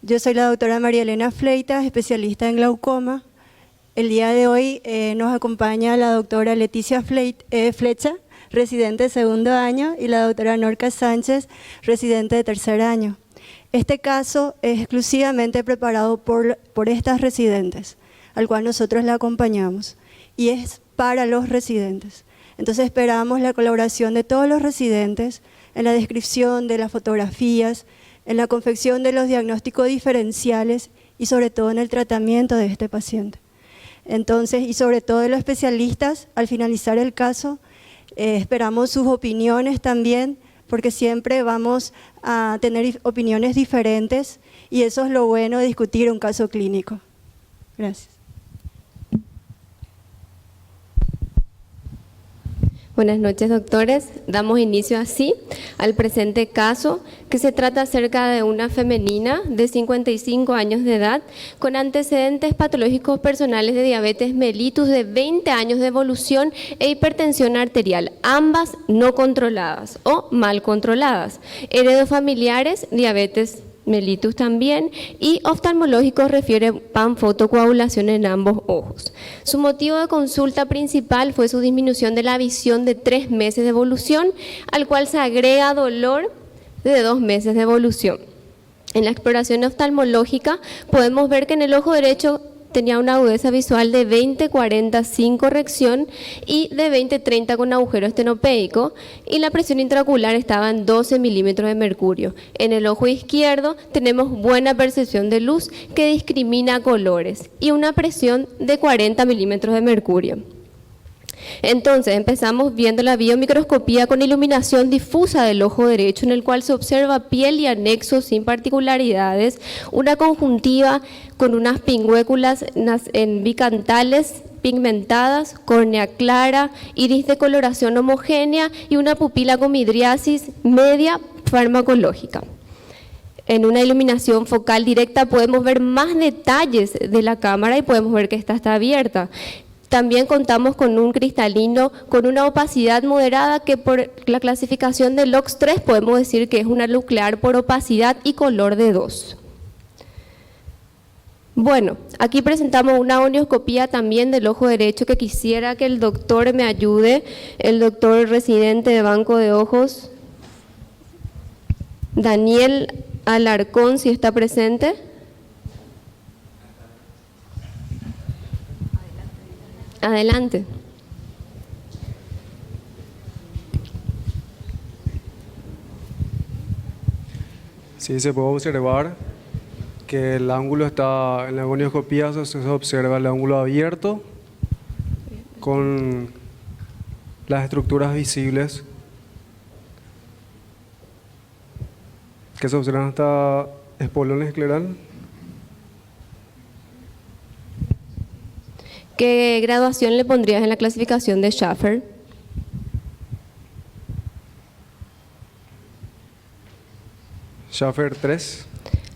Yo soy la doctora María Elena Fleitas, especialista en glaucoma. El día de hoy nos acompaña la doctora Leticia Flecha, residente de segundo año, y la doctora Norca Sánchez, residente de tercer año. Este caso es exclusivamente preparado por estas residentes, al cual nosotros la acompañamos, y es para los residentes. Entonces esperamos la colaboración de todos los residentes en la descripción de las fotografías, en la confección de los diagnósticos diferenciales y sobre todo en el tratamiento de este paciente. Entonces, y sobre todo de los especialistas, al finalizar el caso, esperamos sus opiniones también, porque siempre vamos a tener opiniones diferentes y eso es lo bueno de discutir un caso clínico. Gracias. Buenas noches, doctores. Damos inicio así al presente caso, que se trata acerca de una femenina de 55 años de edad con antecedentes patológicos personales de diabetes mellitus de 20 años de evolución e hipertensión arterial, ambas no controladas o mal controladas, heredofamiliares, diabetes mellitus también, y oftalmológicos refiere panfotocoagulación en ambos ojos. Su motivo de consulta principal fue su disminución de la visión de 3 meses de evolución, al cual se agrega dolor de 2 meses de evolución. En la exploración oftalmológica podemos ver que en el ojo derecho tenía una agudeza visual de 20-40 sin corrección y de 20-30 con agujero estenopeico, y la presión intraocular estaba en 12 milímetros de mercurio. En el ojo izquierdo tenemos buena percepción de luz que discrimina colores y una presión de 40 milímetros de mercurio. Entonces empezamos viendo la biomicroscopía con iluminación difusa del ojo derecho, en el cual se observa piel y anexos sin particularidades, una conjuntiva con unas pingüéculas bicantales pigmentadas, córnea clara, iris de coloración homogénea y una pupila con midriasis media farmacológica. En una iluminación focal directa podemos ver más detalles de la cámara y podemos ver que esta está abierta. También contamos con un cristalino con una opacidad moderada que por la clasificación de LOX3 podemos decir que es una nuclear por opacidad y color de 2. Bueno, aquí presentamos una onioscopía también del ojo derecho que quisiera que el doctor me ayude, el doctor residente de Banco de Ojos, Daniel Alarcón, si está presente. Adelante. Sí, se puede observar que el ángulo está, en la gonioscopía se observa el ángulo abierto con las estructuras visibles que se observan hasta espolón escleral. ¿Qué graduación le pondrías en la clasificación de Schaffer? Schaffer 3.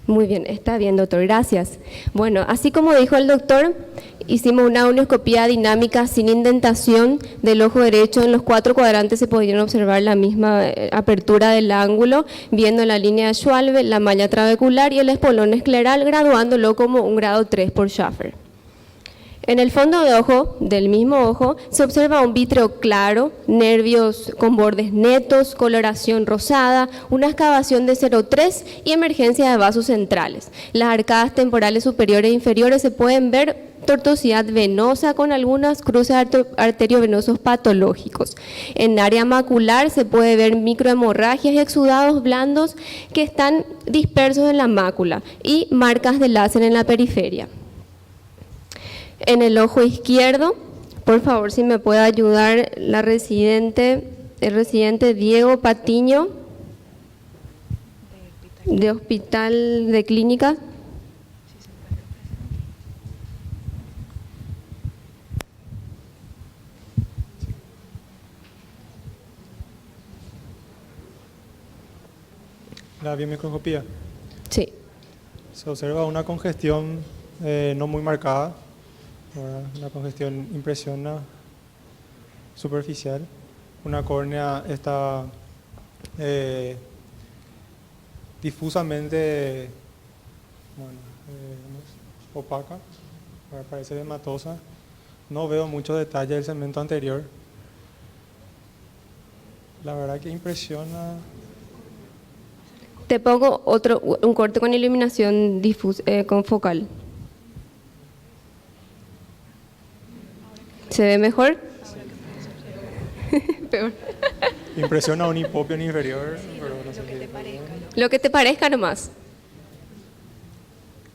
Muy bien, está bien, doctor, gracias. Bueno, así como dijo el doctor, hicimos una onioscopía dinámica sin indentación del ojo derecho. En los 4 cuadrantes se pudieron observar la misma apertura del ángulo, viendo la línea de Schwalbe, la malla trabecular y el espolón escleral, graduándolo como un grado 3 por Schaffer. En el fondo de ojo, del mismo ojo, se observa un vítreo claro, nervios con bordes netos, coloración rosada, una excavación de 0,3 y emergencia de vasos centrales. Las arcadas temporales superiores e inferiores se pueden ver tortuosidad venosa con algunas cruces arteriovenosos patológicos. En área macular se puede ver microhemorragias y exudados blandos que están dispersos en la mácula y marcas de láser en la periferia. En el ojo izquierdo, por favor, si me puede ayudar el residente Diego Patiño, de Hospital de Clínica. La biomicroscopía. Sí. Se observa una congestión no muy marcada, ¿verdad? Una congestión impresiona superficial. Una córnea está difusamente bueno, opaca, parece hematosa. No veo mucho detalle del segmento anterior. La verdad que impresiona. Te pongo un corte con iluminación difusa, con focal. ¿Se ve mejor? Peor. Impresiona un hipopion inferior, pero no sé si Lo que te parezca nomás.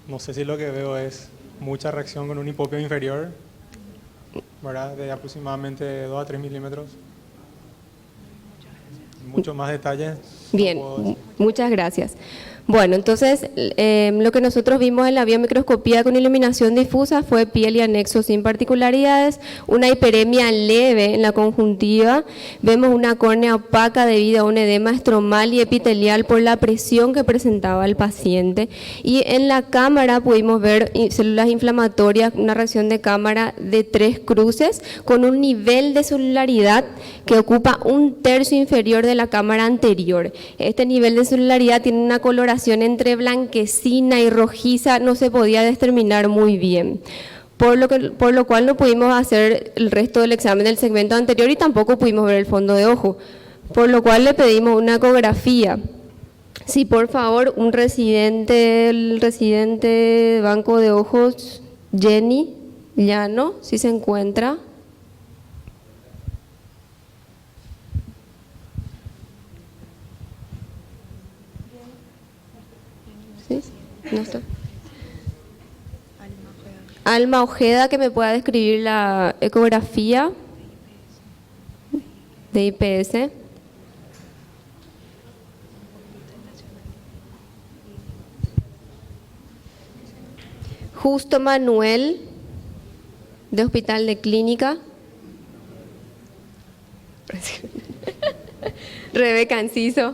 no sé si lo que veo es mucha reacción con un hipopion inferior, ¿verdad? De aproximadamente 2 a 3 milímetros. Mucho más detalles. Bien, muchas gracias. Bueno, entonces lo que nosotros vimos en la biomicroscopía con iluminación difusa fue piel y anexo sin particularidades, una hiperemia leve en la conjuntiva, vemos una córnea opaca debido a un edema estromal y epitelial por la presión que presentaba el paciente, y en la cámara pudimos ver células inflamatorias, una reacción de cámara de 3 cruces con un nivel de celularidad que ocupa 1/3 inferior de la cámara anterior. Este nivel de celularidad tiene una coloración entre blanquecina y rojiza, no se podía determinar muy bien, por lo cual no pudimos hacer el resto del examen del segmento anterior y tampoco pudimos ver el fondo de ojo, por lo cual le pedimos una ecografía. Sí, por favor, el residente de banco de ojos, Jenny Llano, si se encuentra. ¿Sí? No está. Alma Ojeda, que me pueda describir la ecografía de IPS. Justo Manuel, de Hospital de Clínica. Rebeca Enciso.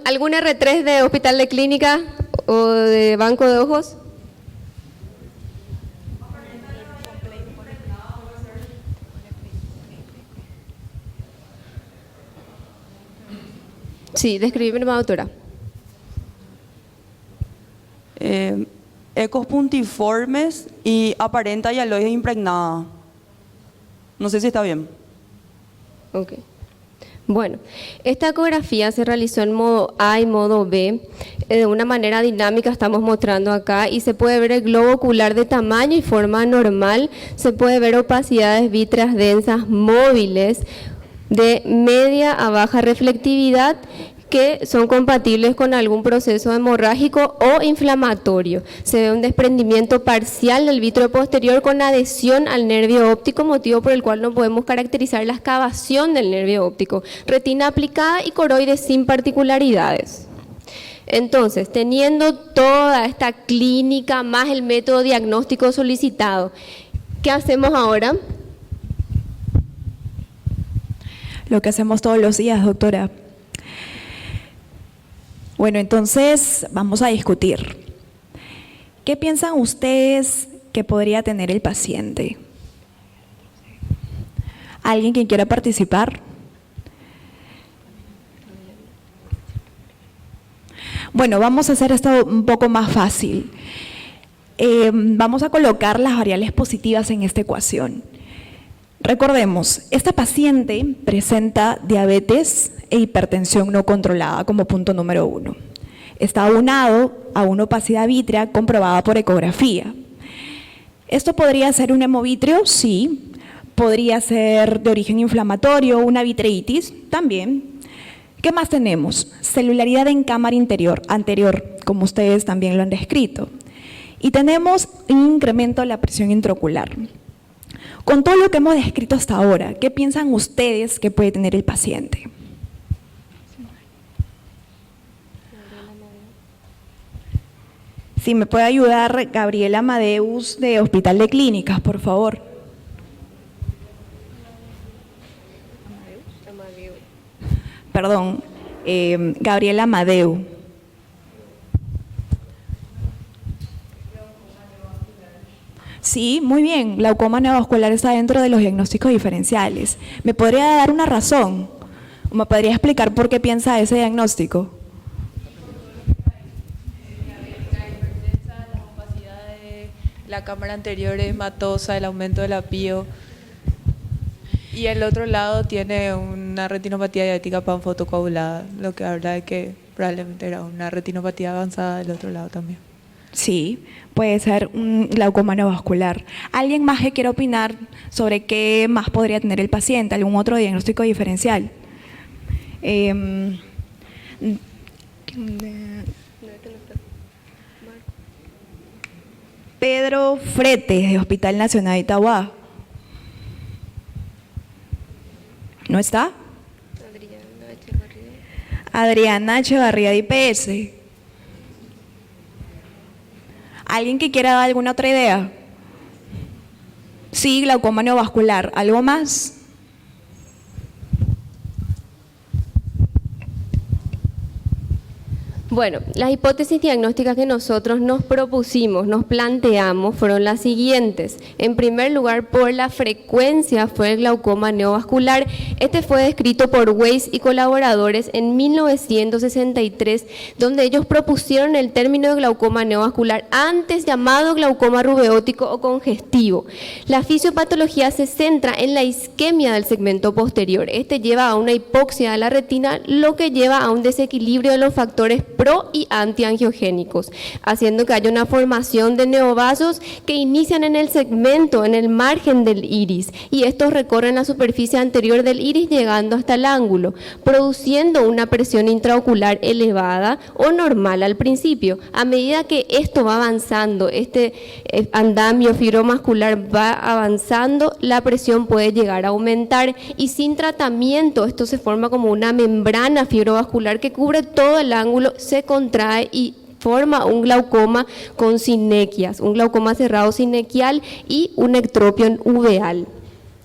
¿Algún R3 de Hospital de Clínica o de Banco de Ojos? Sí, describime, doctora. Ecos puntiformes y aparenta hialoides impregnada. No sé si está bien. Ok. Bueno, esta ecografía se realizó en modo A y modo B, de una manera dinámica estamos mostrando acá, y se puede ver el globo ocular de tamaño y forma normal, se puede ver opacidades vítreas densas móviles de media a baja reflectividad que son compatibles con algún proceso hemorrágico o inflamatorio. Se ve un desprendimiento parcial del vítreo posterior con adhesión al nervio óptico, motivo por el cual no podemos caracterizar la excavación del nervio óptico. Retina aplicada y coroides sin particularidades. Entonces, teniendo toda esta clínica más el método diagnóstico solicitado, ¿qué hacemos ahora? Lo que hacemos todos los días, doctora. Bueno, entonces vamos a discutir. ¿Qué piensan ustedes que podría tener el paciente? ¿Alguien que quiera participar? Bueno, vamos a hacer esto un poco más fácil. Vamos a colocar las variables positivas en esta ecuación. Recordemos, esta paciente presenta diabetes e hipertensión no controlada como punto número 1. Está aunado a una opacidad vítrea comprobada por ecografía. ¿Esto podría ser un hemovítrea? Sí. ¿Podría ser de origen inflamatorio, una vitreitis? También. ¿Qué más tenemos? Celularidad en cámara anterior, como ustedes también lo han descrito. Y tenemos un incremento de la presión intraocular. Con todo lo que hemos descrito hasta ahora, ¿qué piensan ustedes que puede tener el paciente? Si me puede ayudar Gabriela Amadeus de Hospital de Clínicas, por favor. Perdón, Gabriela Amadeu. Sí, muy bien. Glaucoma neovascular está dentro de los diagnósticos diferenciales. ¿Me podría dar una razón? ¿O me podría explicar por qué piensa ese diagnóstico? la cámara anterior es matosa, el aumento de la pío. Y el otro lado tiene una retinopatía diabética panfotocoagulada, lo que habla de que probablemente era una retinopatía avanzada del otro lado también. Sí, puede ser un glaucoma neovascular. ¿Alguien más que quiera opinar sobre qué más podría tener el paciente? ¿Algún otro diagnóstico diferencial? Pedro Fretes, de Hospital Nacional de Itauguá. ¿No está? Adriana Echevarría, de IPS. ¿Alguien que quiera dar alguna otra idea? Sí, glaucoma neovascular. ¿Algo más? Bueno, las hipótesis diagnósticas que nosotros nos propusimos, nos planteamos, fueron las siguientes. En primer lugar, por la frecuencia fue el glaucoma neovascular. Este fue descrito por Weiss y colaboradores en 1963, donde ellos propusieron el término de glaucoma neovascular, antes llamado glaucoma rubeótico o congestivo. La fisiopatología se centra en la isquemia del segmento posterior. Este lleva a una hipoxia de la retina, lo que lleva a un desequilibrio de los factores pro y antiangiogénicos, haciendo que haya una formación de neovasos que inician en el segmento, en el margen del iris, y estos recorren la superficie anterior del iris llegando hasta el ángulo, produciendo una presión intraocular elevada o normal al principio. A medida que esto va avanzando, este andamio fibromuscular va avanzando, la presión puede llegar a aumentar, y sin tratamiento esto se forma como una membrana fibrovascular que cubre todo el ángulo, se contrae y forma un glaucoma con sinequias, un glaucoma cerrado sinequial y un ectropion uveal.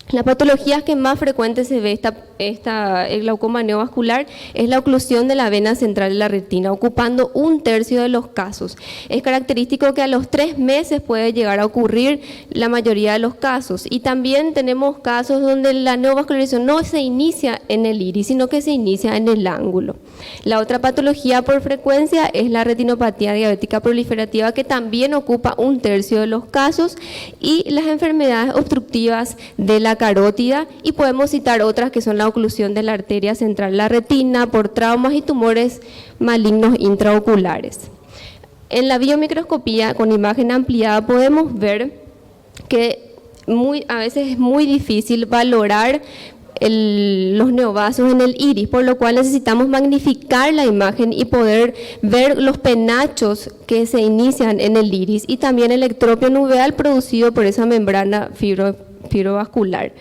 La patología que más frecuente se ve el glaucoma neovascular es la oclusión de la vena central de la retina, ocupando 1/3 de los casos. Es característico que a los 3 meses puede llegar a ocurrir la mayoría de los casos, y también tenemos casos donde la neovascularización no se inicia en el iris, sino que se inicia en el ángulo. La otra patología por frecuencia es la retinopatía diabética proliferativa, que también ocupa 1/3 de los casos, y las enfermedades obstructivas de la carótida, y podemos citar otras que son la oclusión de la arteria central de la retina por traumas y tumores malignos intraoculares. En la biomicroscopía con imagen ampliada podemos ver que a veces es muy difícil valorar los neovasos en el iris, por lo cual necesitamos magnificar la imagen y poder ver los penachos que se inician en el iris, y también el ectropion uveal producido por esa membrana fibrovascular.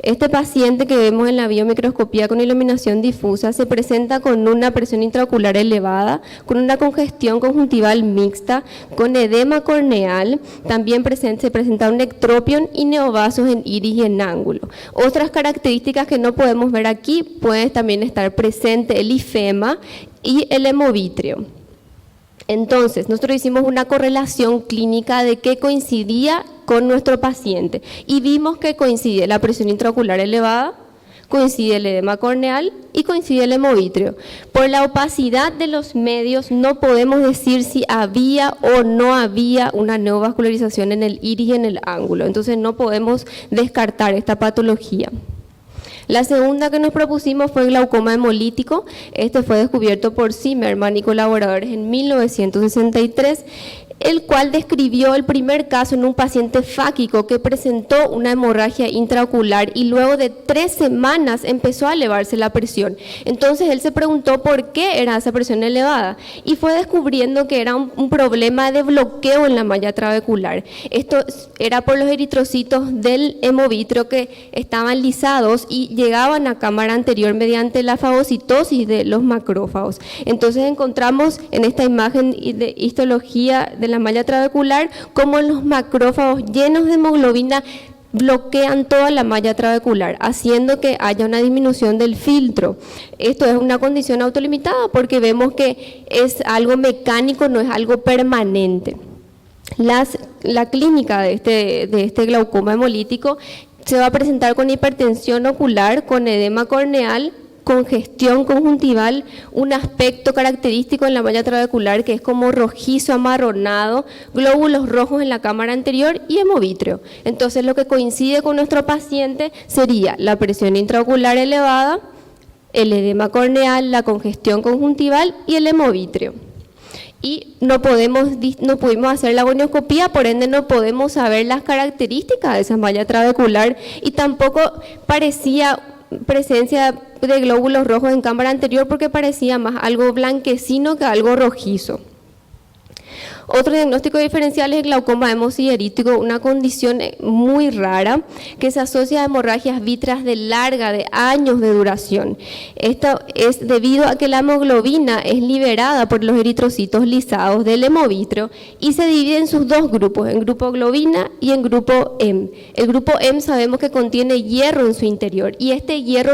Este paciente que vemos en la biomicroscopía con iluminación difusa se presenta con una presión intraocular elevada, con una congestión conjuntival mixta, con edema corneal, también se presenta un ectropion y neovasos en iris y en ángulo. Otras características que no podemos ver aquí, puede también estar presente el ifema y el hemovitrio. Entonces, nosotros hicimos una correlación clínica de qué coincidía con nuestro paciente, y vimos que coincide la presión intraocular elevada, coincide el edema corneal y coincide el hemovitrio. Por la opacidad de los medios no podemos decir si había o no había una neovascularización en el iris y en el ángulo, entonces no podemos descartar esta patología. La segunda que nos propusimos fue el glaucoma hemolítico. Este fue descubierto por Zimmerman y colaboradores en 1963, el cual describió el primer caso en un paciente fáquico que presentó una hemorragia intraocular, y luego de 3 semanas empezó a elevarse la presión. Entonces él se preguntó por qué era esa presión elevada, y fue descubriendo que era un problema de bloqueo en la malla trabecular. Esto era por los eritrocitos del hemovitrio que estaban lisados y llegaban a cámara anterior mediante la fagocitosis de los macrófagos. Entonces encontramos en esta imagen de histología de la malla trabecular como los macrófagos llenos de hemoglobina bloquean toda la malla trabecular, haciendo que haya una disminución del filtro. Esto es una condición autolimitada porque vemos que es algo mecánico, no es algo permanente. La clínica de este glaucoma hemolítico se va a presentar con hipertensión ocular, con edema corneal, congestión conjuntival, un aspecto característico en la malla trabecular que es como rojizo amarronado, glóbulos rojos en la cámara anterior y hemovítreo. Entonces lo que coincide con nuestro paciente sería la presión intraocular elevada, el edema corneal, la congestión conjuntival y el hemovítreo. Y no pudimos hacer la gonioscopía, por ende no podemos saber las características de esa malla trabecular y tampoco parecía presencia de glóbulos rojos en cámara anterior porque parecía más algo blanquecino que algo rojizo. Otro diagnóstico diferencial es el glaucoma hemosiderítico, una condición muy rara que se asocia a hemorragias vítreas de años de duración. Esto es debido a que la hemoglobina es liberada por los eritrocitos lisados del hemovítreo y se divide en sus dos grupos, en grupo globina y en grupo M. El grupo M sabemos que contiene hierro en su interior y este hierro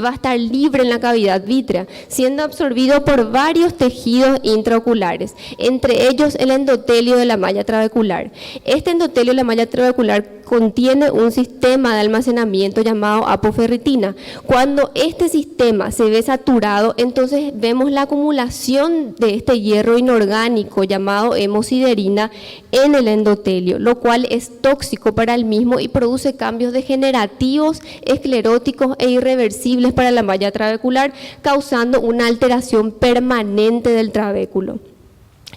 va a estar libre en la cavidad vítrea, siendo absorbido por varios tejidos intraoculares, entre ellos el endotelio de la malla trabecular. Este endotelio de la malla trabecular contiene un sistema de almacenamiento llamado apoferritina. Cuando este sistema se ve saturado, entonces vemos la acumulación de este hierro inorgánico llamado hemosiderina en el endotelio, lo cual es tóxico para el mismo y produce cambios degenerativos, escleróticos e irreversibles para la malla trabecular, causando una alteración permanente del trabéculo.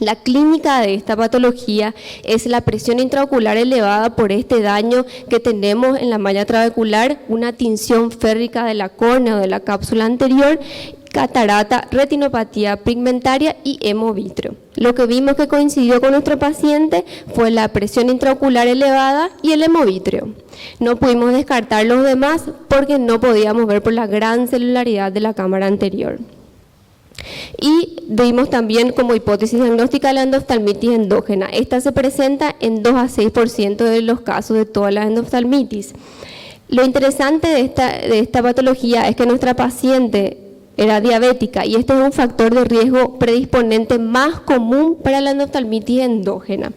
La clínica de esta patología es la presión intraocular elevada por este daño que tenemos en la malla trabecular, una tinción férrica de la córnea o de la cápsula anterior, catarata, retinopatía pigmentaria y hemovítreo. Lo que vimos que coincidió con nuestro paciente fue la presión intraocular elevada y el hemovítreo. No pudimos descartar los demás porque no podíamos ver por la gran celularidad de la cámara anterior. Y vimos también como hipótesis diagnóstica la endoftalmitis endógena. Esta se presenta en 2 a 6% de los casos de toda la endoftalmitis. Lo interesante de esta patología es que nuestra paciente era diabética y este es un factor de riesgo predisponente más común para la endoftalmitis endógena.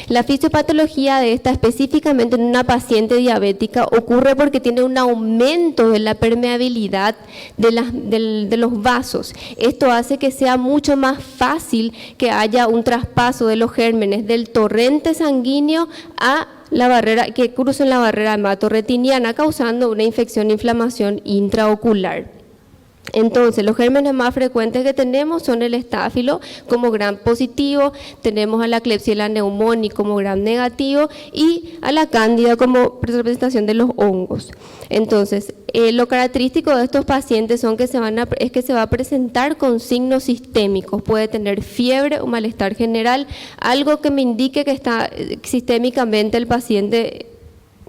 La fisiopatología de esta, específicamente en una paciente diabética, ocurre porque tiene un aumento de la permeabilidad de los vasos. Esto hace que sea mucho más fácil que haya un traspaso de los gérmenes del torrente sanguíneo a la barrera, que crucen la barrera hematorretiniana, causando una infección e inflamación intraocular. Entonces, los gérmenes más frecuentes que tenemos son el estáfilo como gram positivo, tenemos a la Klebsiella pneumoniae como gram negativo y a la cándida como representación de los hongos. Entonces, lo característico de estos pacientes es que se va a presentar con signos sistémicos, puede tener fiebre o malestar general, algo que me indique que está sistémicamente el paciente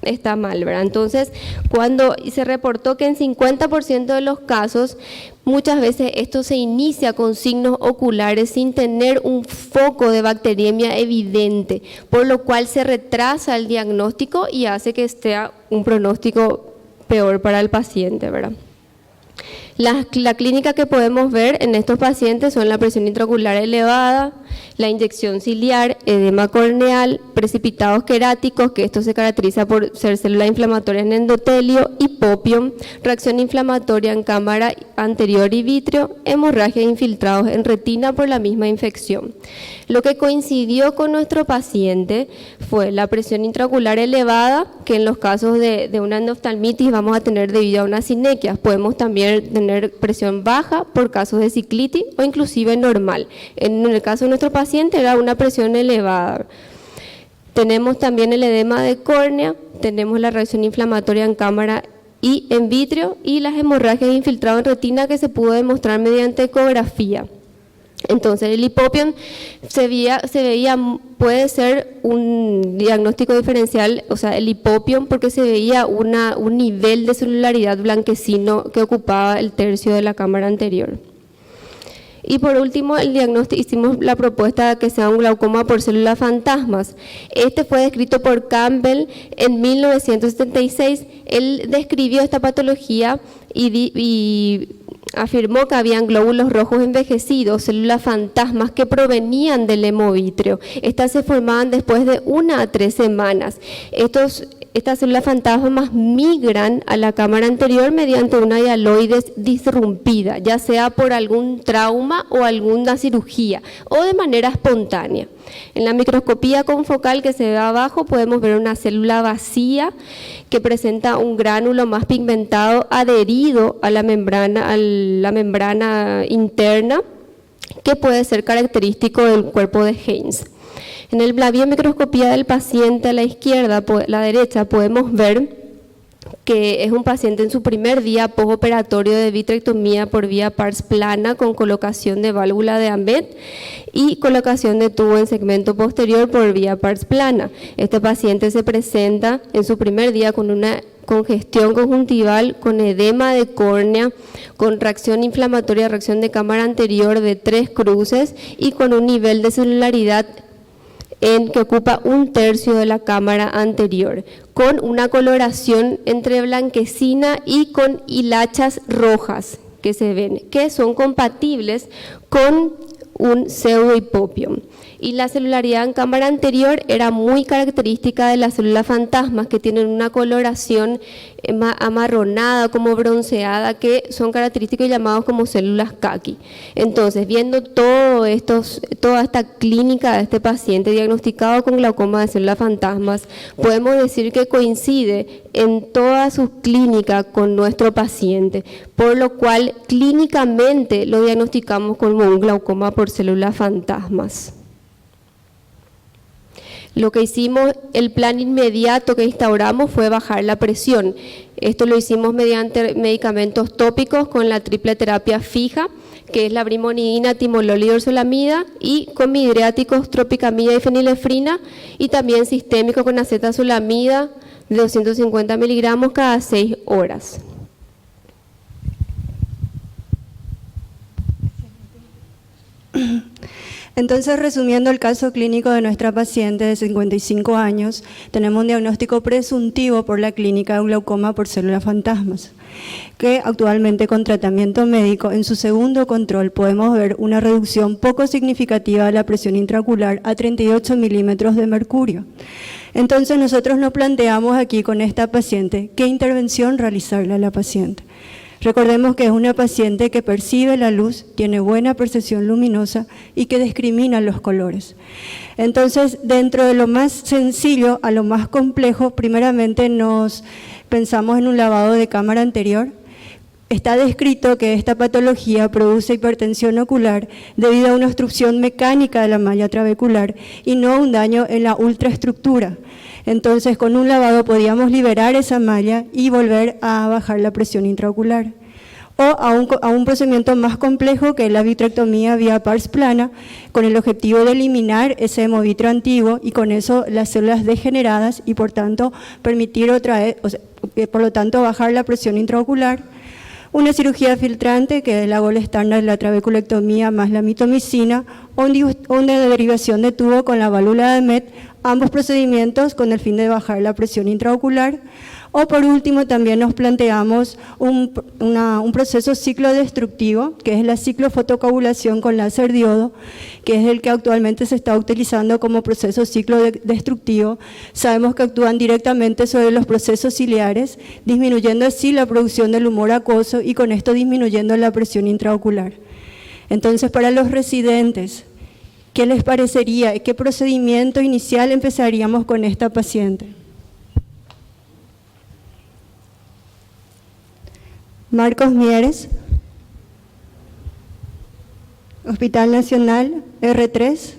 está mal, ¿verdad? Entonces, cuando se reportó que en 50% de los casos, muchas veces esto se inicia con signos oculares sin tener un foco de bacteriemia evidente, por lo cual se retrasa el diagnóstico y hace que sea un pronóstico peor para el paciente, ¿verdad? La clínica que podemos ver en estos pacientes son la presión intraocular elevada, la inyección ciliar, edema corneal, precipitados queráticos, que esto se caracteriza por ser células inflamatorias en endotelio, hipopión, reacción inflamatoria en cámara anterior y vítreo, hemorragia e infiltrados en retina por la misma infección. Lo que coincidió con nuestro paciente fue la presión intraocular elevada, que en los casos de una endoftalmitis vamos a tener debido a una sinequia. Podemos también tener presión baja por casos de ciclitis o inclusive normal. En el caso de nuestro paciente era una presión elevada. Tenemos también el edema de córnea, tenemos la reacción inflamatoria en cámara y en vítreo y las hemorragias infiltradas en retina que se pudo demostrar mediante ecografía. Entonces, el hipopión puede ser un diagnóstico diferencial, o sea, el hipopión porque se veía un nivel de celularidad blanquecino que ocupaba el tercio de la cámara anterior. Y por último, el diagnóstico, hicimos la propuesta de que sea un glaucoma por células fantasmas. Este fue descrito por Campbell en 1976. Él describió esta patología y afirmó que habían glóbulos rojos envejecidos, células fantasmas que provenían del hemovítreo. Estas se formaban después de 1 a 3 semanas. estas células fantasmas migran a la cámara anterior mediante una hialoides disrumpida, ya sea por algún trauma o alguna cirugía, o de manera espontánea. En la microscopía confocal que se ve abajo podemos ver una célula vacía que presenta un gránulo más pigmentado adherido a la membrana interna, que puede ser característico del cuerpo de Heinz. En la biomicroscopía del paciente a la izquierda, la derecha, podemos ver que es un paciente en su primer día postoperatorio de vitrectomía por vía pars plana con colocación de válvula de Ahmet y colocación de tubo en segmento posterior por vía pars plana. Este paciente se presenta en su primer día con una congestión conjuntival, con edema de córnea, con reacción inflamatoria, reacción de cámara anterior de 3 cruces y con un nivel de celularidad que ocupa 1/3 de la cámara anterior, con una coloración entre blanquecina y con hilachas rojas que se ven, que son compatibles con un pseudohipopium. Y la celularidad en cámara anterior era muy característica de las células fantasmas, que tienen una coloración amarronada, como bronceada, que son característicos llamados como células Kaki. Entonces, viendo toda esta clínica de este paciente diagnosticado con glaucoma de células fantasmas, podemos decir que coincide en toda su clínica con nuestro paciente, por lo cual clínicamente lo diagnosticamos como un glaucoma por células fantasmas. Lo que hicimos, el plan inmediato que instauramos fue bajar la presión. Esto lo hicimos mediante medicamentos tópicos con la triple terapia fija, que es la brimonidina, timolol y dorzolamida, y con midriáticos, tropicamida y fenilefrina, y también sistémico con acetazolamida de 250 miligramos cada 6 horas. Entonces, resumiendo el caso clínico de nuestra paciente de 55 años, tenemos un diagnóstico presuntivo por la clínica de un glaucoma por células fantasmas, que actualmente con tratamiento médico en su segundo control podemos ver una reducción poco significativa de la presión intraocular a 38 milímetros de mercurio. Entonces, nosotros nos planteamos aquí con esta paciente qué intervención realizarle a la paciente. Recordemos que es una paciente que percibe la luz, tiene buena percepción luminosa y que discrimina los colores. Entonces, dentro de lo más sencillo a lo más complejo, primeramente nos pensamos en un lavado de cámara anterior. Está descrito que esta patología produce hipertensión ocular debido a una obstrucción mecánica de la malla trabecular y no un daño en la ultraestructura. Entonces, con un lavado podíamos liberar esa malla y volver a bajar la presión intraocular. O a un procedimiento más complejo que es la vitrectomía vía pars plana, con el objetivo de eliminar ese hemovitro antiguo y con eso las células degeneradas y por tanto permitir por lo tanto bajar la presión intraocular. Una cirugía filtrante, que es la gold estándar de la trabeculectomía más la mitomicina, o una derivación de tubo con la válvula de Ahmet, ambos procedimientos con el fin de bajar la presión intraocular. O por último también nos planteamos un proceso ciclodestructivo, que es la ciclofotocoagulación con láser diodo, que es el que actualmente se está utilizando como proceso ciclodestructivo. Sabemos que actúan directamente sobre los procesos ciliares, disminuyendo así la producción del humor acuoso y con esto disminuyendo la presión intraocular. Entonces, para los residentes, ¿qué les parecería? ¿Qué procedimiento inicial empezaríamos con esta paciente? Marcos Mieres, Hospital Nacional, R3.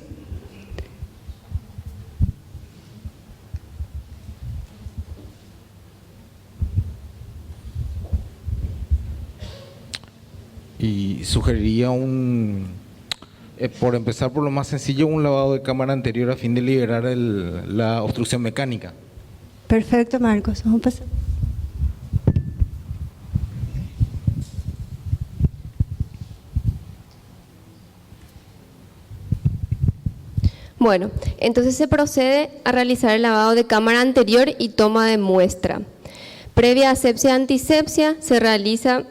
Y sugeriría por empezar por lo más sencillo, un lavado de cámara anterior a fin de liberar la obstrucción mecánica. Perfecto, Marcos. Vamos a pasar. Bueno, entonces se procede a realizar el lavado de cámara anterior y toma de muestra. Previa asepsia-antisepsia se realiza,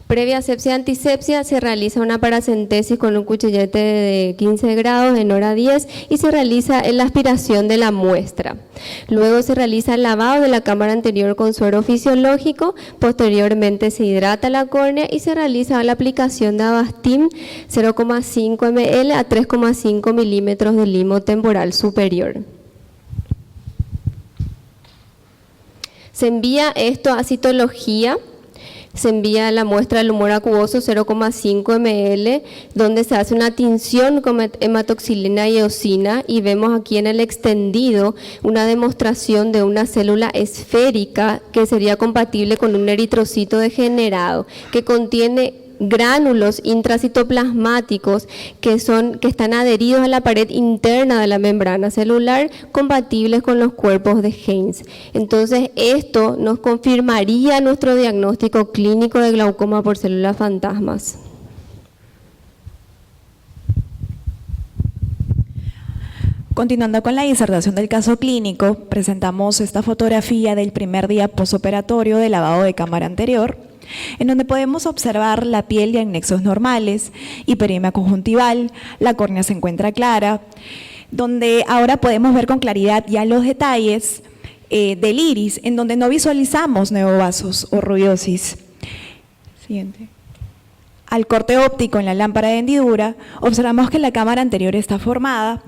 Previa asepsia antisepsia se realiza una paracentesis con un cuchillete de 15 grados en hora 10 y se realiza la aspiración de la muestra. Luego se realiza el lavado de la cámara anterior con suero fisiológico, posteriormente se hidrata la córnea y se realiza la aplicación de Avastin 0,5 ml a 3,5 milímetros de limo temporal superior. Se envía esto a citología. Se envía la muestra del humor acuoso 0,5 ml, donde se hace una tinción con hematoxilina y eosina, y vemos aquí en el extendido una demostración de una célula esférica que sería compatible con un eritrocito degenerado, que contiene gránulos intracitoplasmáticos que están adheridos a la pared interna de la membrana celular, compatibles con los cuerpos de Heinz. Entonces, esto nos confirmaría nuestro diagnóstico clínico de glaucoma por células fantasmas. Continuando con la disertación del caso clínico, presentamos esta fotografía del primer día posoperatorio de lavado de cámara anterior, en donde podemos observar la piel de anexos normales, hiperemia conjuntival, la córnea se encuentra clara, donde ahora podemos ver con claridad ya los detalles del iris, en donde no visualizamos neovasos o rubiosis. Siguiente. Al corte óptico en la lámpara de hendidura, observamos que la cámara anterior está formada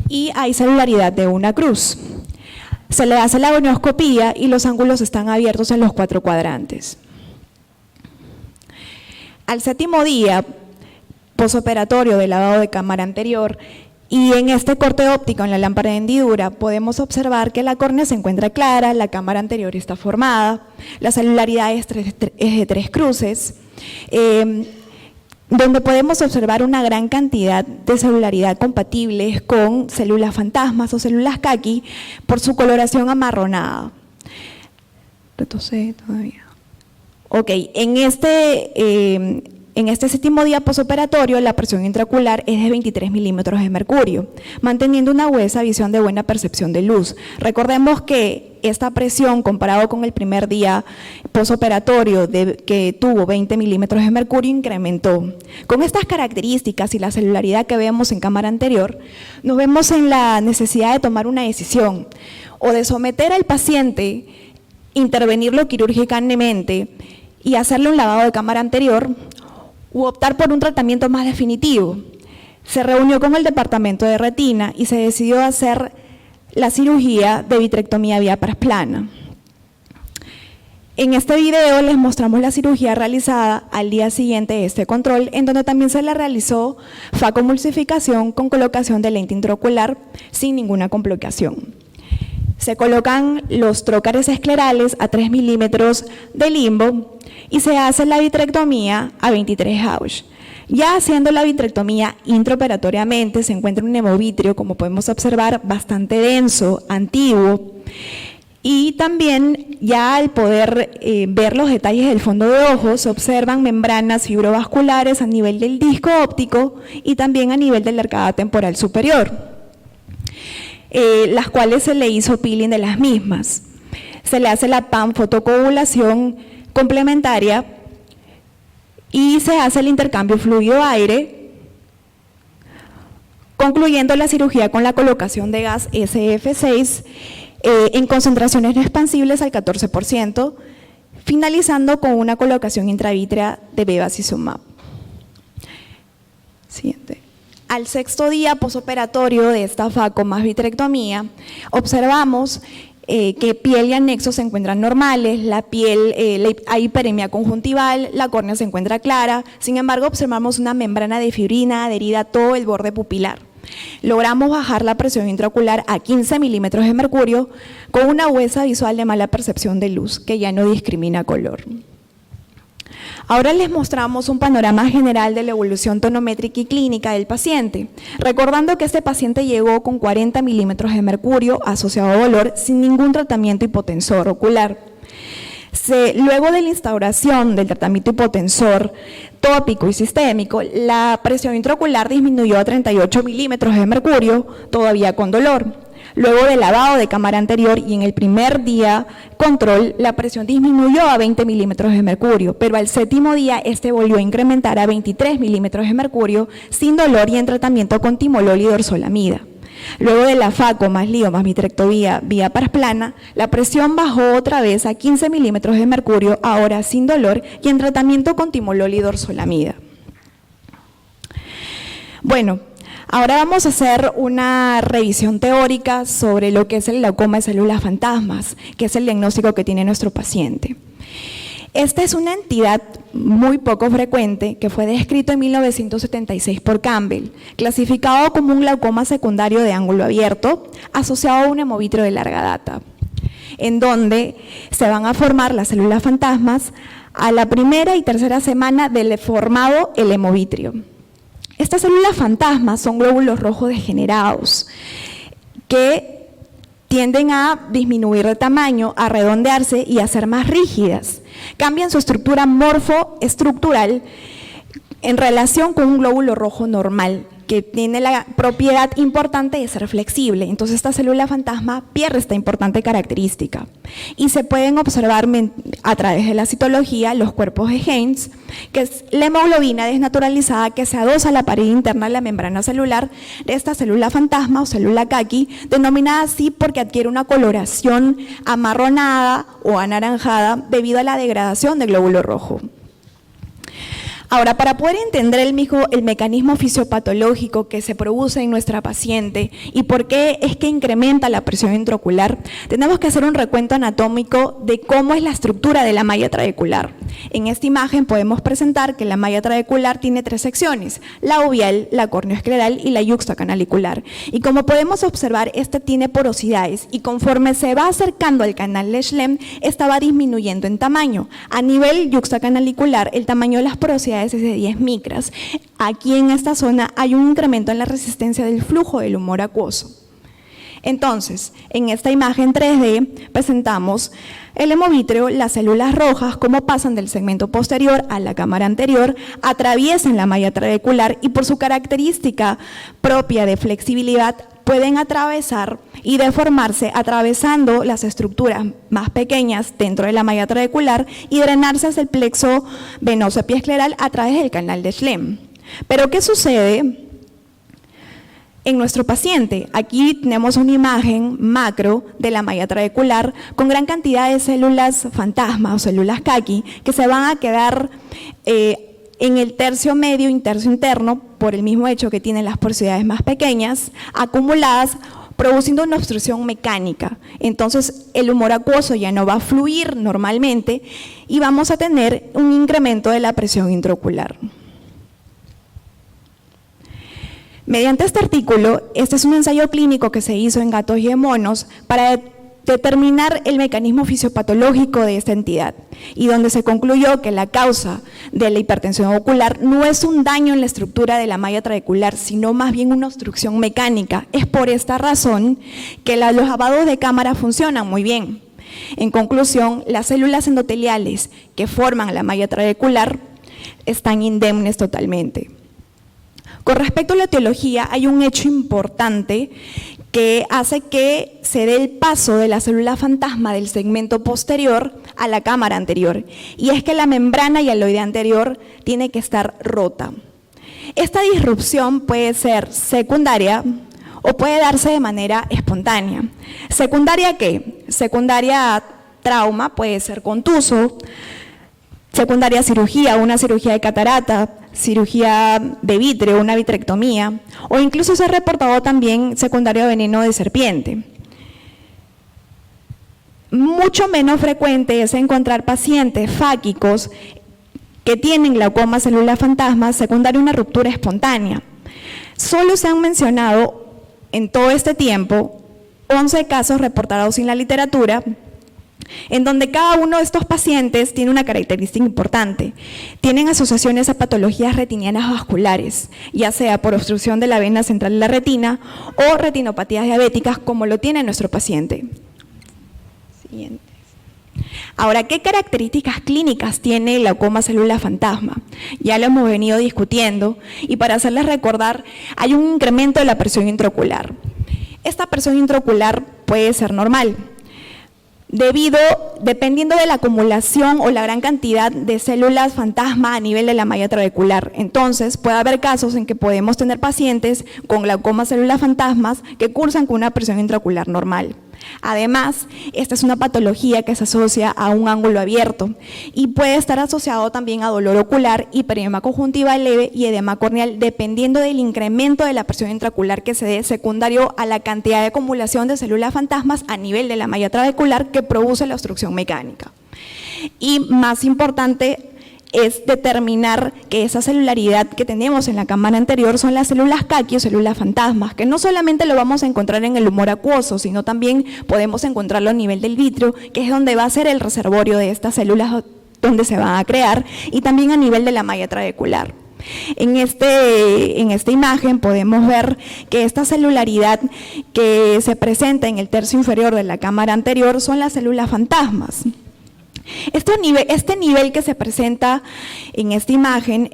y hay celularidad de una cruz. Se le hace la gonioscopía y los ángulos están abiertos en los 4 cuadrantes. Al 7º día posoperatorio de lavado de cámara anterior y en este corte óptico en la lámpara de hendidura podemos observar que la córnea se encuentra clara, la cámara anterior está formada, la celularidad es de 3 cruces, donde podemos observar una gran cantidad de celularidad compatibles con células fantasmas o células Kaki por su coloración amarronada. Retrocede todavía. Ok, en este 7º día posoperatorio la presión intraocular es de 23 milímetros de mercurio, manteniendo una huesa visión de buena percepción de luz. Recordemos que esta presión, comparado con el primer día posoperatorio que tuvo 20 milímetros de mercurio, incrementó. Con estas características y la celularidad que vemos en cámara anterior, nos vemos en la necesidad de tomar una decisión, o de someter al paciente, intervenirlo quirúrgicamente y hacerle un lavado de cámara anterior, u optar por un tratamiento más definitivo. Se reunió con el departamento de retina y se decidió hacer la cirugía de vitrectomía vía plana. En este video les mostramos la cirugía realizada al día siguiente de este control, en donde también se le realizó facomulsificación con colocación de lente intraocular sin ninguna complicación. Se colocan los trócares esclerales a 3 milímetros de limbo y se hace la vitrectomía a 23 Gauss. Ya haciendo la vitrectomía intraoperatoriamente se encuentra un hemovitrio, como podemos observar, bastante denso, antiguo, y también ya al poder ver los detalles del fondo de ojo se observan membranas fibrovasculares a nivel del disco óptico y también a nivel de la arcada temporal superior, las cuales se le hizo peeling de las mismas. Se le hace la panfotocoagulación complementaria y se hace el intercambio fluido-aire, concluyendo la cirugía con la colocación de gas SF6 en concentraciones no expansibles al 14%, finalizando con una colocación intravítrea de bevacizumab. Siguiente. Al 6º día posoperatorio de esta faco más vitrectomía, observamos que piel y anexos se encuentran normales, la piel, hay hiperemia conjuntival, la córnea se encuentra clara, sin embargo observamos una membrana de fibrina adherida a todo el borde pupilar. Logramos bajar la presión intraocular a 15 milímetros de mercurio con una huesa visual de mala percepción de luz que ya no discrimina color. Ahora les mostramos un panorama general de la evolución tonométrica y clínica del paciente, recordando que este paciente llegó con 40 milímetros de mercurio asociado a dolor sin ningún tratamiento hipotensor ocular. Luego de la instauración del tratamiento hipotensor tópico y sistémico, la presión intraocular disminuyó a 38 milímetros de mercurio, todavía con dolor. Luego del lavado de cámara anterior y en el primer día control, la presión disminuyó a 20 milímetros de mercurio, pero al séptimo día este volvió a incrementar a 23 milímetros de mercurio sin dolor y en tratamiento con timolol y dorzolamida. Luego de la FACO más lío más vitrectomía vía parasplana, la presión bajó otra vez a 15 milímetros de mercurio, ahora sin dolor y en tratamiento con timolol y dorzolamida. Bueno, ahora vamos a hacer una revisión teórica sobre lo que es el glaucoma de células fantasmas, que es el diagnóstico que tiene nuestro paciente. Esta es una entidad muy poco frecuente que fue descrito en 1976 por Campbell, clasificado como un glaucoma secundario de ángulo abierto asociado a un hemovitrio de larga data, en donde se van a formar las células fantasmas a la primera y tercera semana del formado el hemovitrio. Estas células fantasmas son glóbulos rojos degenerados que tienden a disminuir de tamaño, a redondearse y a ser más rígidas. Cambian su estructura morfoestructural en relación con un glóbulo rojo normal, que tiene la propiedad importante de ser flexible. Entonces esta célula fantasma pierde esta importante característica. Y se pueden observar a través de la citología los cuerpos de Haynes, que es la hemoglobina desnaturalizada que se adosa a la pared interna de la membrana celular de esta célula fantasma o célula Kaki, denominada así porque adquiere una coloración amarronada o anaranjada debido a la degradación del glóbulo rojo. Ahora, para poder entender el mecanismo fisiopatológico que se produce en nuestra paciente y por qué es que incrementa la presión intraocular, tenemos que hacer un recuento anatómico de cómo es la estructura de la malla trabecular. En esta imagen podemos presentar que la malla trabecular tiene 3 secciones: la uvial, la corneoescleral y la yuxtacanalicular. Y como podemos observar, esta tiene porosidades y conforme se va acercando al canal de Schlemm, esta va disminuyendo en tamaño. A nivel yuxtacanalicular, el tamaño de las porosidades es de 10 micras. Aquí en esta zona hay un incremento en la resistencia del flujo del humor acuoso. Entonces, en esta imagen 3D presentamos el hemovitrio, las células rojas, cómo pasan del segmento posterior a la cámara anterior, atraviesan la malla trabecular y por su característica propia de flexibilidad pueden atravesar y deformarse atravesando las estructuras más pequeñas dentro de la malla trabecular y drenarse hacia el plexo venoso epiescleral a través del canal de Schlemm. Pero ¿qué sucede en nuestro paciente? Aquí tenemos una imagen macro de la malla trabecular con gran cantidad de células fantasma o células Kaki que se van a quedar en el tercio medio y tercio interno por el mismo hecho que tienen las porosidades más pequeñas, acumuladas, produciendo una obstrucción mecánica. Entonces el humor acuoso ya no va a fluir normalmente y vamos a tener un incremento de la presión intraocular. Mediante este artículo, este es un ensayo clínico que se hizo en gatos y en monos para determinar el mecanismo fisiopatológico de esta entidad y donde se concluyó que la causa de la hipertensión ocular no es un daño en la estructura de la malla trabecular, sino más bien una obstrucción mecánica. Es por esta razón que los lavados de cámara funcionan muy bien. En conclusión, las células endoteliales que forman la malla trabecular están indemnes totalmente. Con respecto a la etiología, hay un hecho importante que hace que se dé el paso de la célula fantasma del segmento posterior a la cámara anterior, y es que la membrana hialoidea anterior tiene que estar rota. Esta disrupción puede ser secundaria o puede darse de manera espontánea. ¿Secundaria qué? Secundaria trauma, puede ser contuso, secundaria cirugía, una cirugía de catarata, cirugía de vítreo, una vitrectomía, o incluso se ha reportado también secundario veneno de serpiente. Mucho menos frecuente es encontrar pacientes fáquicos que tienen glaucoma célula fantasma secundaria a una ruptura espontánea. Solo se han mencionado en todo este tiempo 11 casos reportados en la literatura, en donde cada uno de estos pacientes tiene una característica importante. Tienen asociaciones a patologías retinianas vasculares, ya sea por obstrucción de la vena central de la retina o retinopatías diabéticas, como lo tiene nuestro paciente. Siguiente. Ahora, ¿qué características clínicas tiene el glaucoma célula fantasma? Ya lo hemos venido discutiendo y para hacerles recordar, hay un incremento de la presión intraocular. esta presión intraocular puede ser normal, dependiendo de la acumulación o la gran cantidad de células fantasma a nivel de la malla trabecular. Entonces, puede haber casos en que podemos tener pacientes con glaucoma células fantasmas que cursan con una presión intraocular normal. Además, esta es una patología que se asocia a un ángulo abierto y puede estar asociado también a dolor ocular, hiperedema conjuntiva leve y edema corneal, dependiendo del incremento de la presión intraocular que se dé secundario a la cantidad de acumulación de células fantasmas a nivel de la malla trabecular que produce la obstrucción mecánica. Y más importante es determinar que esa celularidad que tenemos en la cámara anterior son las células Caqui o células fantasmas, que no solamente lo vamos a encontrar en el humor acuoso, sino también podemos encontrarlo a nivel del vítreo, que es donde va a ser el reservorio de estas células donde se van a crear, y también a nivel de la malla trabecular. En esta imagen podemos ver que esta celularidad que se presenta en el tercio inferior de la cámara anterior son las células fantasmas. Este nivel que se presenta en esta imagen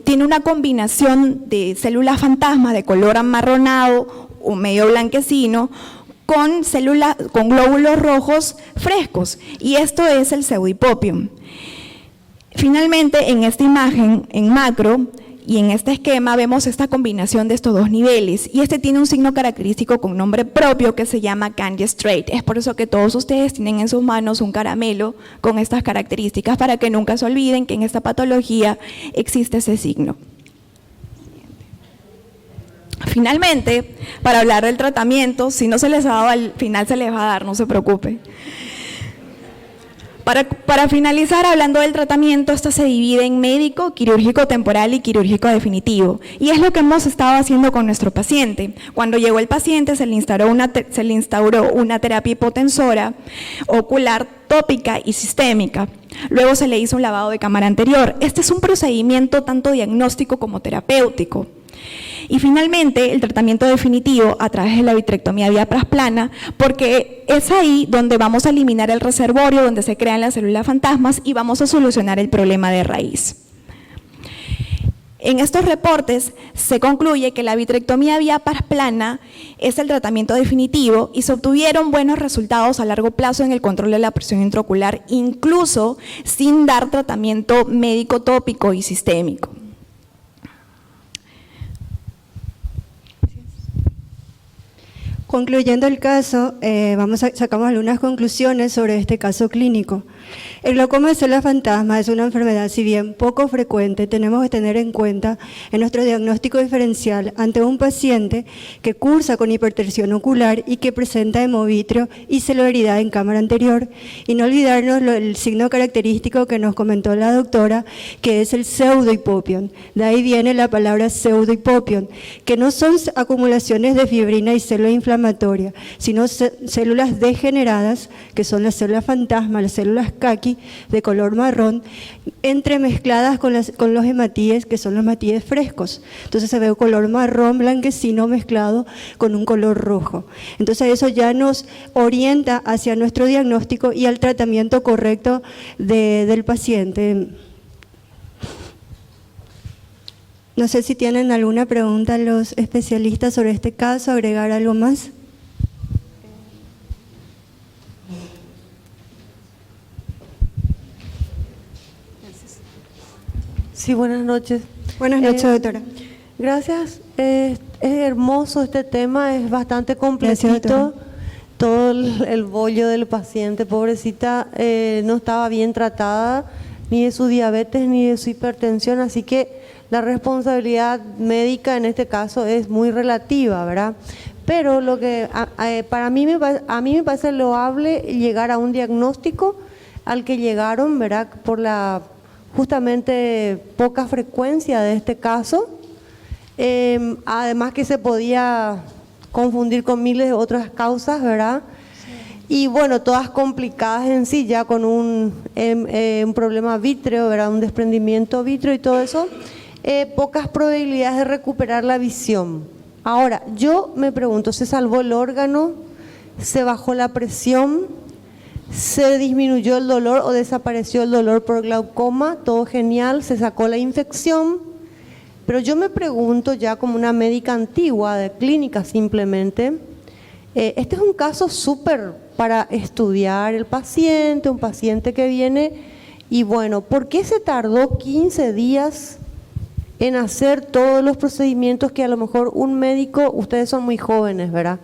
tiene una combinación de células fantasmas de color amarronado o medio blanquecino con glóbulos rojos frescos, y esto es el pseudohipopium. Finalmente, en esta imagen, en macro, y en este esquema vemos esta combinación de estos dos niveles, y este tiene un signo característico con nombre propio que se llama Candy Strait. Es por eso que todos ustedes tienen en sus manos un caramelo con estas características, para que nunca se olviden que en esta patología existe ese signo. Finalmente, para hablar del tratamiento, si no se les ha dado al final se les va a dar, no se preocupe. Para finalizar, hablando del tratamiento, esto se divide en médico, quirúrgico temporal y quirúrgico definitivo. Y es lo que hemos estado haciendo con nuestro paciente. Cuando llegó el paciente se le instauró una terapia hipotensora ocular, tópica y sistémica. Luego se le hizo un lavado de cámara anterior. Este es un procedimiento tanto diagnóstico como terapéutico. Y finalmente, el tratamiento definitivo a través de la vitrectomía vía plana, porque es ahí donde vamos a eliminar el reservorio, donde se crean las células fantasmas, y vamos a solucionar el problema de raíz. En estos reportes se concluye que la vitrectomía vía plana es el tratamiento definitivo y se obtuvieron buenos resultados a largo plazo en el control de la presión intraocular, incluso sin dar tratamiento médico tópico y sistémico. Concluyendo el caso, sacamos algunas conclusiones sobre este caso clínico. El glaucoma de células fantasma es una enfermedad, si bien poco frecuente, tenemos que tener en cuenta en nuestro diagnóstico diferencial ante un paciente que cursa con hipertensión ocular y que presenta hemovitrio y celularidad en cámara anterior. Y no olvidarnos el signo característico que nos comentó la doctora, que es el pseudohipopion. De ahí viene la palabra pseudohipopion, que no son acumulaciones de fibrina y célula inflamatoria, sino células degeneradas, que son las células fantasma, las células Caqui, de color marrón, entremezcladas con los hematíes, que son los hematíes frescos. Entonces se ve un color marrón blanquecino mezclado con un color rojo. Entonces eso ya nos orienta hacia nuestro diagnóstico y al tratamiento correcto del paciente. No sé si tienen alguna pregunta los especialistas sobre este caso, agregar algo más. Sí, buenas noches. Buenas noches, doctora. Gracias. Es hermoso este tema, es bastante completito. Gracias, doctora. Todo el bollo del paciente, pobrecita, no estaba bien tratada, ni de su diabetes ni de su hipertensión, así que la responsabilidad médica en este caso es muy relativa, ¿verdad? Pero lo que a mí me parece loable llegar a un diagnóstico al que llegaron, ¿verdad? Por la justamente poca frecuencia de este caso, además que se podía confundir con miles de otras causas, ¿verdad? Y bueno, todas complicadas en sí, ya con un problema vítreo, ¿verdad? Un desprendimiento vítreo y todo eso, pocas probabilidades de recuperar la visión. Ahora, yo me pregunto, ¿se salvó el órgano? ¿Se bajó la presión? ¿Se disminuyó el dolor o desapareció el dolor por glaucoma? Todo genial, se sacó la infección. Pero yo me pregunto, ya como una médica antigua de clínica simplemente, Este es un caso súper para estudiar el paciente, un paciente que viene y bueno, ¿por qué se tardó 15 días en hacer todos los procedimientos que a lo mejor un médico, ustedes son muy jóvenes, ¿verdad?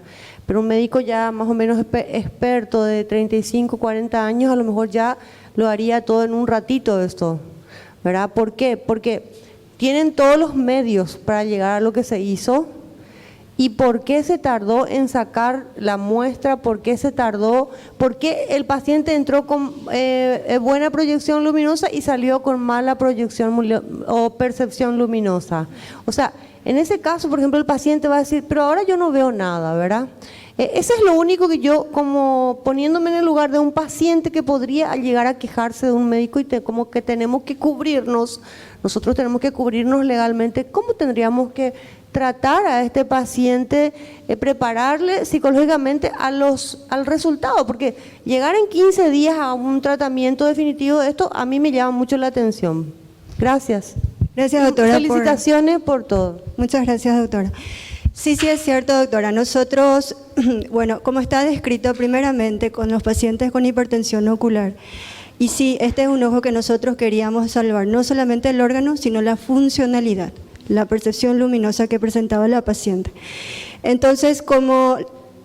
Pero un médico ya más o menos experto de 35, 40 años, a lo mejor ya lo haría todo en un ratito esto, ¿verdad? ¿Por qué? Porque tienen todos los medios para llegar a lo que se hizo. ¿Y por qué se tardó en sacar la muestra? ¿Por qué se tardó? ¿Por qué el paciente entró con buena proyección luminosa y salió con mala proyección o percepción luminosa? O sea, en ese caso, por ejemplo, el paciente va a decir, pero ahora yo no veo nada, ¿verdad? Ese es lo único que yo, como poniéndome en el lugar de un paciente que podría llegar a quejarse de un médico y como que tenemos que cubrirnos, nosotros tenemos que cubrirnos legalmente, ¿cómo tendríamos que tratar a este paciente, prepararle psicológicamente al resultado? Porque llegar en 15 días a un tratamiento definitivo de esto, a mí me llama mucho la atención. Gracias. Gracias, doctora. Felicitaciones por todo. Muchas gracias, doctora. Sí, sí, es cierto, doctora. Nosotros, bueno, como está descrito primeramente con los pacientes con hipertensión ocular, y sí, este es un ojo que nosotros queríamos salvar, no solamente el órgano, sino la funcionalidad, la percepción luminosa que presentaba la paciente. Entonces, como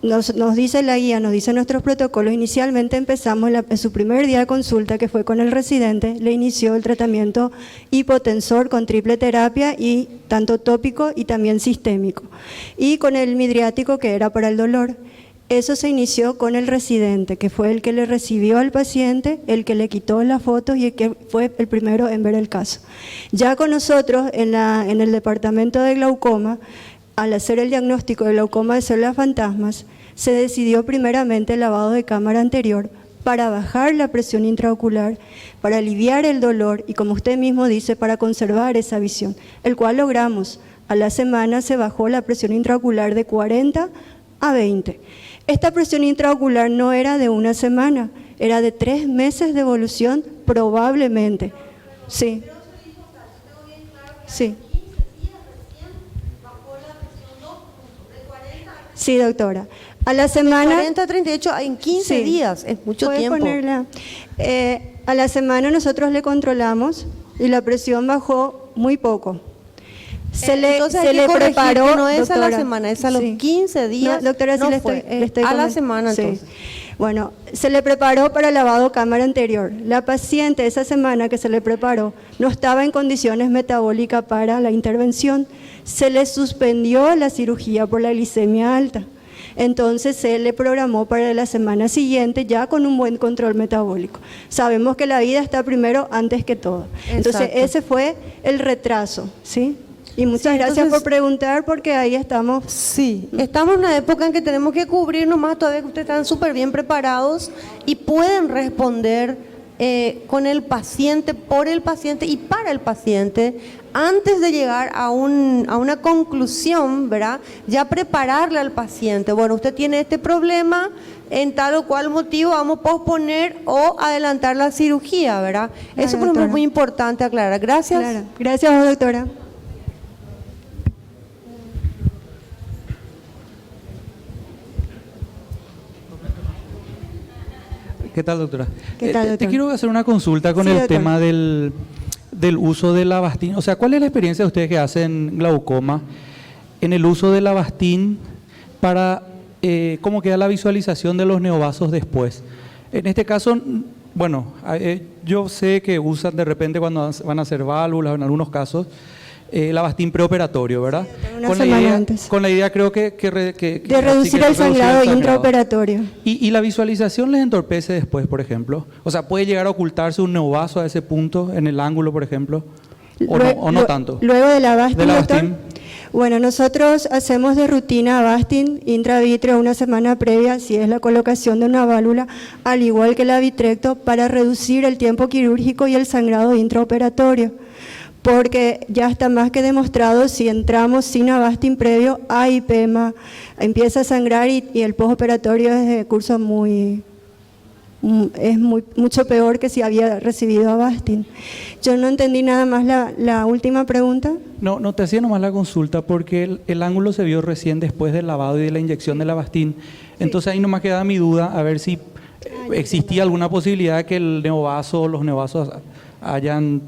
nos dice la guía, nos dicen nuestros protocolos, inicialmente empezamos en su primer día de consulta, que fue con el residente, le inició el tratamiento hipotensor con triple terapia y tanto tópico y también sistémico, y con el midriático que era para el dolor. Eso se inició con el residente, que fue el que le recibió al paciente, el que le quitó las fotos y el que fue el primero en ver el caso. Ya con nosotros en el departamento de glaucoma, al hacer el diagnóstico de glaucoma de células fantasmas, se decidió primeramente el lavado de cámara anterior para bajar la presión intraocular, para aliviar el dolor y, como usted mismo dice, para conservar esa visión, el cual logramos. A la semana se bajó la presión intraocular de 40 a 20. Esta presión intraocular no era de una semana, era de 3 meses de evolución probablemente. Sí. Sí. Sí, doctora. A la semana… 40 a 38 en 15 sí, días, es mucho puede tiempo. Ponerla. A la semana nosotros le controlamos y la presión bajó muy poco. Entonces se le preparó, que no es doctora, a la semana, es a los 15 días. No, doctora, sí no le fue, estoy a la semana sí. entonces. Bueno, se le preparó para el lavado cámara anterior. La paciente esa semana que se le preparó no estaba en condiciones metabólicas para la intervención. Se le suspendió la cirugía por la glicemia alta. Entonces se le programó para la semana siguiente ya con un buen control metabólico. Sabemos que la vida está primero antes que todo. Entonces Exacto. ese fue el retraso, ¿sí? Y muchas Sí, gracias entonces, por preguntar porque ahí estamos. Sí, estamos en una época en que tenemos que cubrirnos más, todavía que ustedes están súper bien preparados y pueden responder con el paciente, por el paciente y para el paciente, antes de llegar a una conclusión, ¿verdad? Ya prepararle al paciente. Bueno, usted tiene este problema, en tal o cual motivo vamos a posponer o adelantar la cirugía, ¿verdad? Eso, por ejemplo, doctora. es muy importante aclarar. Gracias. Claro. Gracias, doctora. ¿Qué tal, doctora? ¿Qué tal, Te doctor? quiero hacer una consulta con Sí, el doctor. tema del uso del Avastin. O sea, ¿cuál es la experiencia de ustedes que hacen glaucoma en el uso del Avastin para cómo queda la visualización de los neovasos después? En este caso, bueno, yo sé que usan de repente cuando van a hacer válvulas, en algunos casos, el Avastin preoperatorio, ¿verdad? Una semana antes. Con la idea creo que De reducir el sangrado intraoperatorio. ¿Y la visualización les entorpece después, por ejemplo? O sea, ¿puede llegar a ocultarse un neovaso a ese punto, en el ángulo, por ejemplo? ¿O no tanto? Luego de la Avastin, ¿Del doctor. Avastin? Bueno, nosotros hacemos de rutina Avastin intravitreo una semana previa, si es la colocación de una válvula, al igual que la vitrecto, para reducir el tiempo quirúrgico y el sangrado intraoperatorio. Porque ya está más que demostrado, si entramos sin Avastin previo, hay PEMA, empieza a sangrar y el postoperatorio es de curso mucho peor que si había recibido Avastin. Yo no entendí nada más la última pregunta. No te hacía nomás la consulta porque el ángulo se vio recién después del lavado y de la inyección del Avastin. Entonces ahí nomás queda mi duda, a ver si existía alguna posibilidad de que el neovaso o los neovasos hayan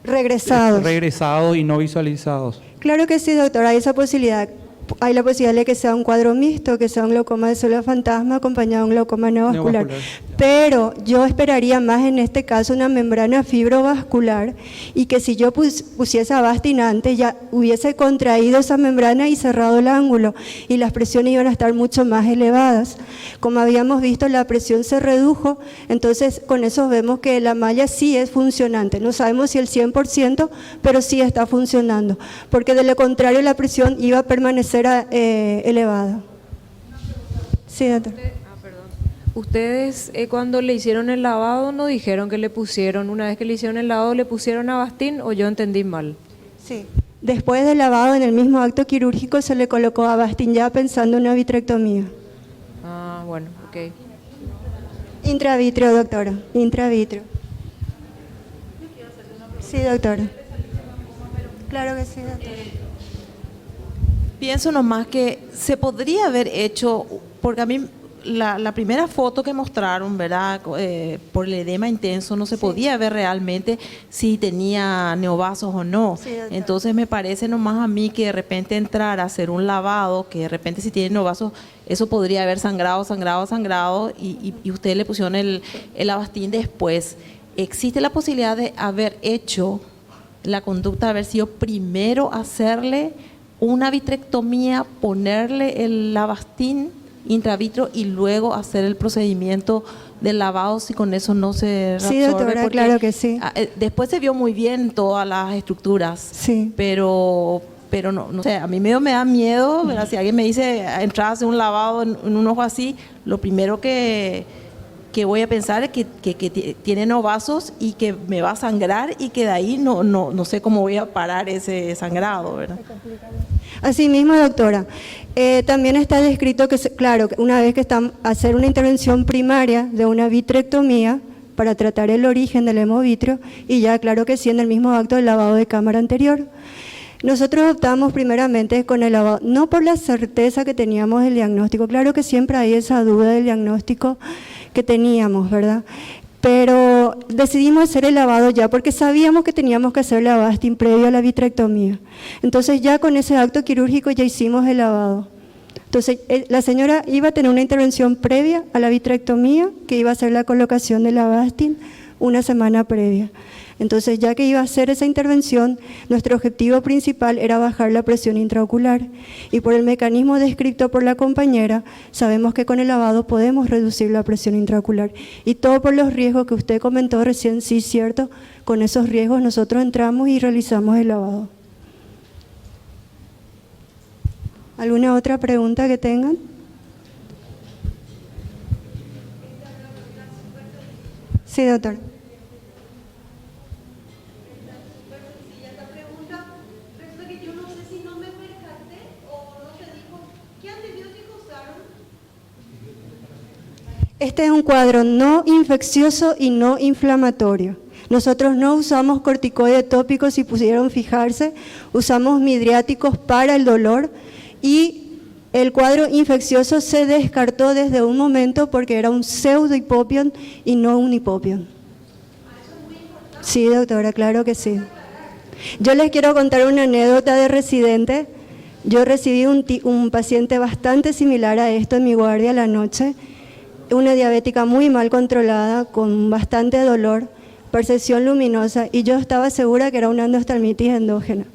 regresado y no visualizados. Claro que sí, doctora, hay esa posibilidad. Hay la posibilidad de que sea un cuadro mixto, que sea un glaucoma de célula fantasma acompañado de un glaucoma neovascular. Pero yo esperaría más en este caso una membrana fibrovascular y que si yo pusiese Avastin antes ya hubiese contraído esa membrana y cerrado el ángulo y las presiones iban a estar mucho más elevadas. Como habíamos visto, la presión se redujo, entonces con eso vemos que la malla sí es funcionante. No sabemos si el 100%, pero sí está funcionando, porque de lo contrario la presión iba a permanecer elevada. Sí, doctor. Ustedes cuando le hicieron el lavado no dijeron que le pusieron, una vez que le hicieron el lavado le pusieron Avastin, o yo entendí mal. Sí. Después del lavado en el mismo acto quirúrgico se le colocó Avastin ya pensando en una vitrectomía. Ah, bueno, ok. Intravitreo, doctora, intravitreo. Sí, doctora. Claro que sí, doctora. Pienso nomás que se podría haber hecho, porque a mí la primera foto que mostraron, ¿verdad? Por el edema intenso no se podía ver realmente si tenía neovasos o no. Sí, entonces me parece nomás a mí que de repente entrar a hacer un lavado, que de repente si tiene neovasos, eso podría haber sangrado y ustedes le pusieron el Avastin después. ¿Existe la posibilidad de haber hecho la conducta, de haber sido primero hacerle una vitrectomía, ponerle el Avastin intravitro y luego hacer el procedimiento del lavado si con eso no se reabsorbe? Sí, doctora, porque claro que sí. Después se vio muy bien todas las estructuras, sí, pero no sé, a mí medio me da miedo, ¿verdad? Si alguien me dice entrar a hacer un lavado en un ojo así, lo primero que voy a pensar es que tiene neovasos y que me va a sangrar y que de ahí no sé cómo voy a parar ese sangrado, ¿verdad? Así mismo, doctora. También está descrito que, claro, una vez que están a hacer una intervención primaria de una vitrectomía para tratar el origen del hemovitrio y ya, claro que sí, en el mismo acto del lavado de cámara anterior. Nosotros optamos primeramente con el lavado, no por la certeza que teníamos del diagnóstico, claro que siempre hay esa duda del diagnóstico que teníamos, ¿verdad? Pero decidimos hacer el lavado ya porque sabíamos que teníamos que hacer la Avastin previo a la vitrectomía. Entonces ya con ese acto quirúrgico ya hicimos el lavado. Entonces la señora iba a tener una intervención previa a la vitrectomía, que iba a ser la colocación de la Avastin una semana previa. Entonces, ya que iba a hacer esa intervención, nuestro objetivo principal era bajar la presión intraocular. Y por el mecanismo descrito por la compañera, sabemos que con el lavado podemos reducir la presión intraocular. Y todo por los riesgos que usted comentó recién, sí, cierto, con esos riesgos nosotros entramos y realizamos el lavado. ¿Alguna otra pregunta que tengan? Sí, doctor. Este es un cuadro no infeccioso y no inflamatorio. Nosotros no usamos corticoides tópicos, si pudieron fijarse, usamos midriáticos para el dolor y el cuadro infeccioso se descartó desde un momento porque era un pseudohipopion y no un hipopion. Sí, doctora, claro que sí. Yo les quiero contar una anécdota de residente. Yo recibí un paciente bastante similar a esto en mi guardia a la noche, una diabética muy mal controlada, con bastante dolor, percepción luminosa, y yo estaba segura que era una endostalmitis endógena.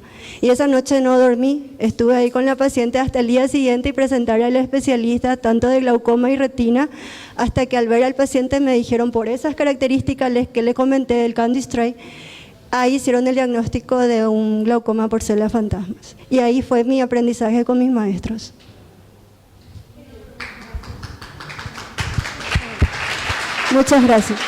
Y esa noche no dormí, estuve ahí con la paciente hasta el día siguiente y presentarle al especialista tanto de glaucoma y retina, hasta que al ver al paciente me dijeron, por esas características que le comenté del Candy Stray, ahí hicieron el diagnóstico de un glaucoma por células fantasmas. Y ahí fue mi aprendizaje con mis maestros. Muchas gracias.